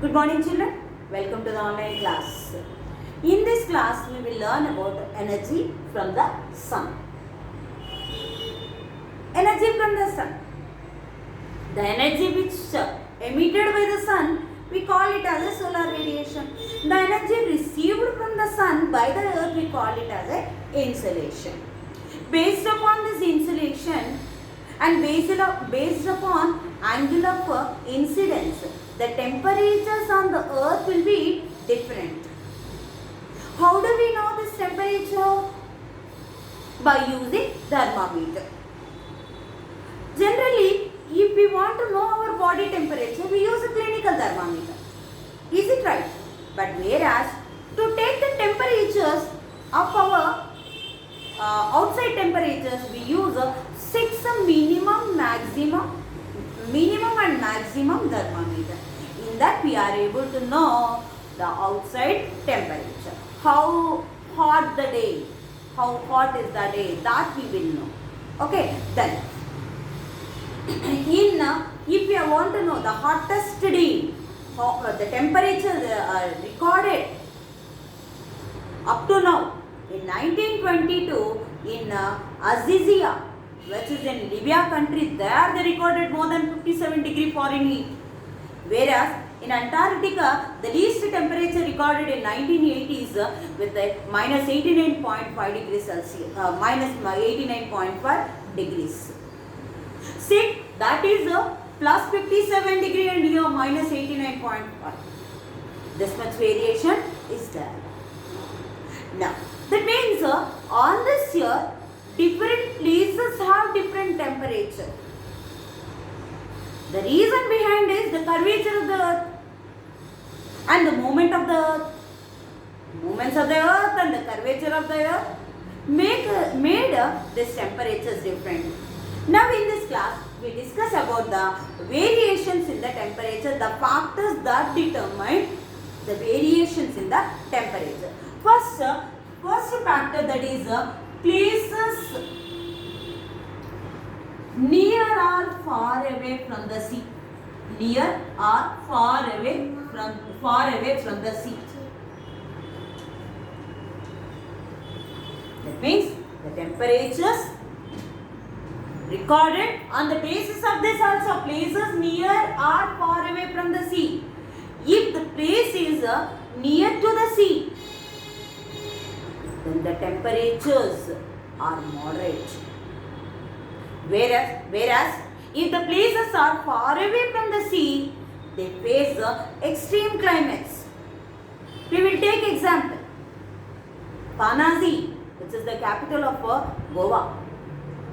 Good morning children, welcome to the online class. In this class we will learn about energy from the sun. Energy from the sun. The energy which emitted by the sun, we call it as a solar radiation. The energy received from the sun by the earth, we call it as a insolation. Based upon this insolation and based upon angle of incidence, the temperatures on the earth will be different. How do we know this temperature? By using thermometer. Generally, if we want to know our body temperature, we use a clinical thermometer. Is it right? But whereas, to take the temperatures of our outside temperatures, we use 6 minimum and maximum thermometer. In that we are able to know the outside temperature. How hot the day, how hot is the day, that we will know. Okay, then if we want to know the hottest day, the temperature recorded up to now in 1922 in Azizia, which is in Libya country, there they recorded more than 57 degree Fahrenheit. Whereas in Antarctica, the least temperature recorded in 1980s with a minus 89.5 degrees Celsius, minus 89.5 degrees. See, that is plus 57 degree and here minus 89.5. This much variation is there. Now, that means on this year, different places have different temperature. The reason behind is the curvature of the earth and the movement of the earth. Movements of the earth and the curvature of the earth made these temperatures different. Now in this class, we discuss about the variations in the temperature, the factors that determine the variations in the temperature. First factor, that is places near or far away from the sea. Near or far away from the sea. That means the temperatures recorded on the basis of this also, places near or far away from the sea. If the place is near to the sea, then the temperatures are moderate. Whereas if the places are far away from the sea, they face extreme climates. We will take example. Panaji, which is the capital of Goa.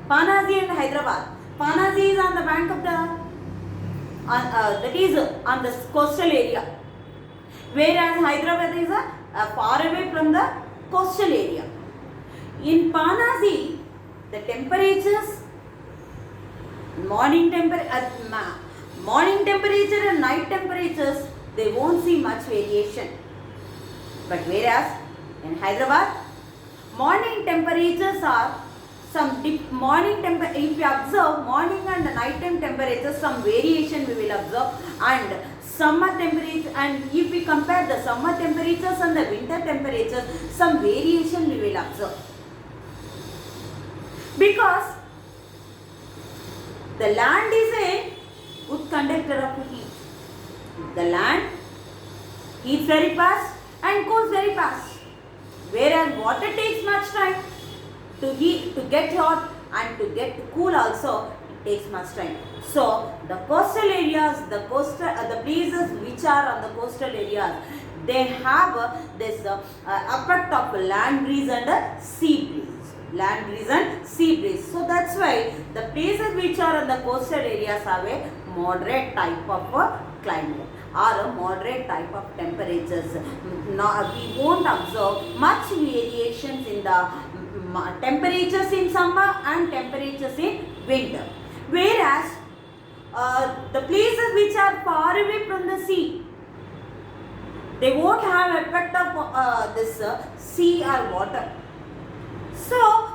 Panaji and Hyderabad. Panaji is on the bank of the, that is on the coastal area. Whereas Hyderabad is far away from the coastal area. In Panaji, the temperatures, morning temperature and night temperatures, they won't see much variation. But whereas in Hyderabad, morning temperatures are if we observe morning and night time temperatures, some variation we will observe, and summer temperature, and if we compare the summer temperatures and the winter temperatures, some variation we will observe. Because the land is a good conductor of heat. The land heats very fast and cools very fast. Whereas water takes much time to heat, to get hot and to get cool also, it takes much time. So the coastal areas, the places which are on the coastal areas, they have this effect of land breeze and sea breeze. Land breeze and sea breeze. So that's why the places which are on the coastal areas have a moderate type of climate or a moderate type of temperatures. Now, we won't observe much variations in the temperatures in summer and temperatures in winter. Whereas the places which are far away from the sea, they won't have effect of this sea or water. So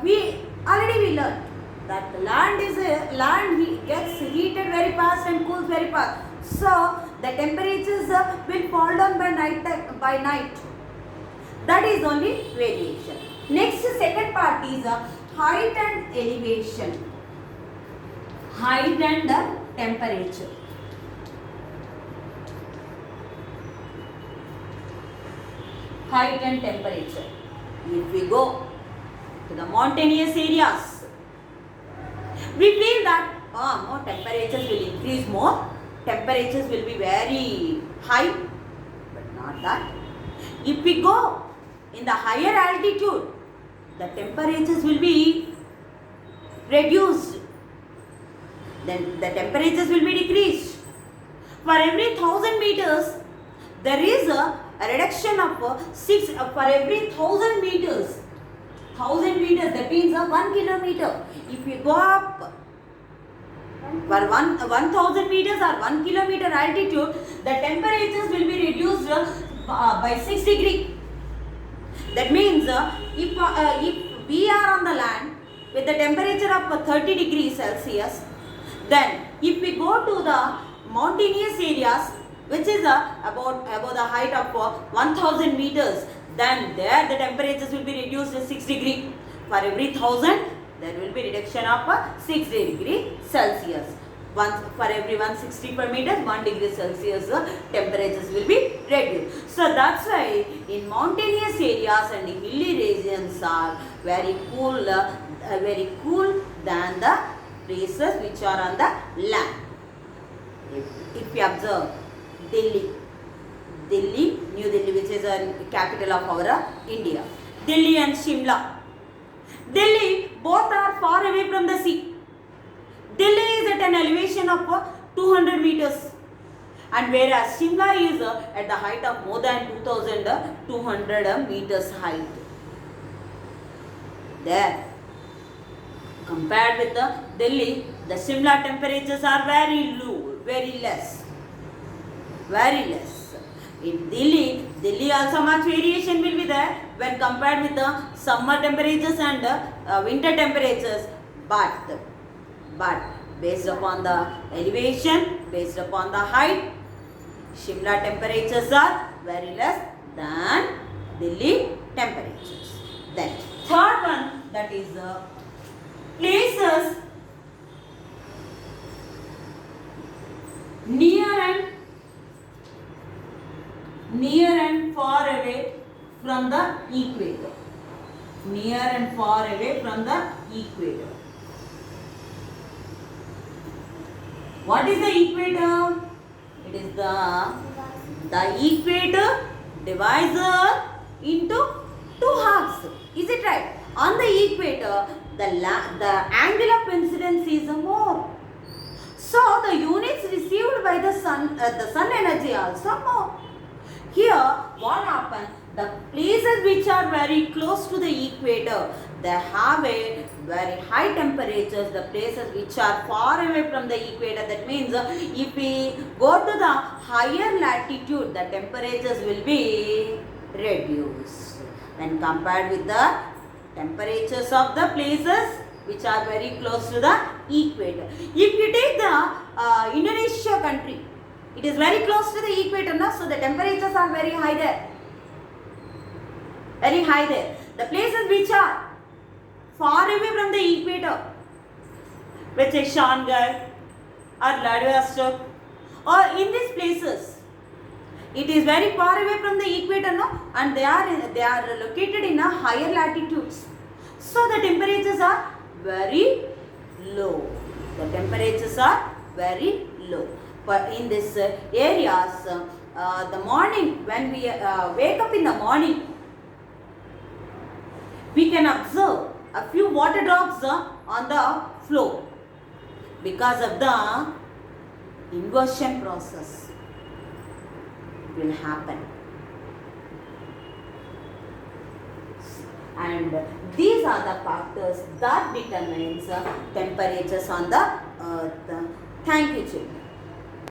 we learned that the land gets heated very fast and cools very fast. So the temperatures will fall down by night. That is only variation. Next, second part is height and elevation. Height and temperature. Height and temperature. If we go to the mountainous areas, we feel that more temperatures will increase more. Temperatures will be very high, but not that. If we go in the higher altitude, the temperatures will be reduced. Then the temperatures will be decreased. For every 1000 meters, there is a reduction of 6 for every 1000 meters. 1000 meters, that means 1 kilometer. If you go up for 1000 meters or 1 kilometer altitude, the temperatures will be reduced by 6 degrees. That means if we are on the land with the temperature of 30 degrees Celsius, then if we go to the mountainous areas, which is about the height of 1000 meters, then there the temperatures will be reduced to 6 degrees. For every 1000, there will be reduction of 6 degrees Celsius. For every 160 per meter, 1 degree Celsius temperatures will be reduced. So that's why in mountainous areas and hilly regions are very cool than the places which are on the land. If we observe Delhi, New Delhi, which is a capital of our India. Delhi and Shimla. Delhi, both are far away from the sea. Delhi is at an elevation of 200 meters, and whereas Shimla is at the height of more than 2200 meters height. There, compared with the Delhi, the Shimla temperatures are very low, very less. In Delhi also much variation will be there when compared with the summer temperatures and winter temperatures. But based upon the elevation, based upon the height, Shimla temperatures are very less than Delhi temperatures. Then third one, that is places near and far away from the equator. Near and far away from the equator. What is the equator? It is the equator divides Earth into two halves. Is it right? On the equator, the angle of incidence is more. So the units received by the sun energy also more. Here, what happens? The places which are very close to the equator, they have a very high temperatures. The places which are far away from the equator, that means if we go to the higher latitude, the temperatures will be reduced when compared with the temperatures of the places which are very close to the equator. If you take the Indonesia country, it is very close to the equator, no? So the temperatures are very high there. Very high there. The places which are far away from the equator, which is Shanghai or Vladivostok, or in these places, it is very far away from the equator, no? And they are located in a higher latitudes. So the temperatures are very low. The temperatures are very low. But in these areas, the morning, when we wake up in the morning, we can observe a few water drops on the floor because of the inversion process will happen. And these are the factors that determines temperatures on the earth. Thank you, children.